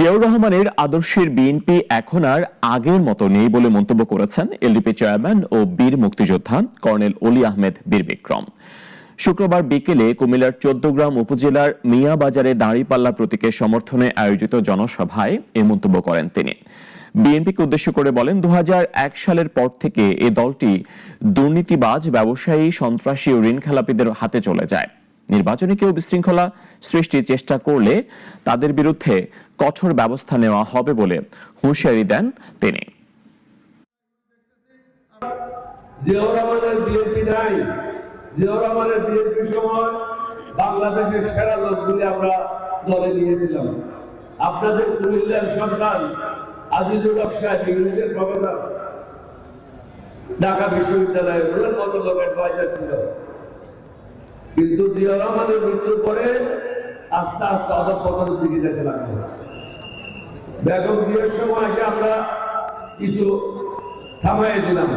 জিয়াউর রহমানের আদর্শের বিএনপি এখন আর আগের মতো নেই বলে মন্তব্য করেছেন এলডিপি চেয়ারম্যান ও বীর মুক্তিযোদ্ধা কর্নেল অলি আহমেদ বীর বিক্রম। শুক্রবার বিকেলে কুমিল্লার ১৪গ্রাম উপজেলার মিয়াবাজারে দাঁড়িপাল্লা প্রতীকের সমর্থনে আয়োজিত জনসভায় এ মন্তব্য করেন তিনি। বিএনপিকে উদ্দেশ্য করে বলেন, ২০০১ সালের পর থেকে এ দলটি দুর্নীতিবাজ, ব্যবসায়ী, সন্ত্রাসী ও ঋণ খেলাপিদের হাতে চলে যায়। নির্বাচনে কেউ বিশৃঙ্খলা সৃষ্টির চেষ্টা করলে তাদের বিরুদ্ধে কঠোর ব্যবস্থা নেওয়া হবে বলে হুঁশিয়ারি দেন তিনি। জিয়াউর রহমানের বিএনপি নাই, জিয়াউর রহমানের বিএনপির সময় বাংলাদেশের সেরা লোকগুলি আমরা দলে নিয়েছিলাম। আপনাদের কুমিল্লার সন্তান আজিজুল হক সাহেব ইংরেজের প্রফেসর, ঢাকা বিশ্ববিদ্যালয়ে ওনার মতো লোক অ্যাডভাইজার ছিল। কিন্তু জিয়াউর রহমানের মৃত্যুর পরে আস্তে আস্তে অধঃপতনের দিকে যেতে লাগলো। বেগম জিয়ার সময় এসে আমরা কিছু থামাই দিলাম।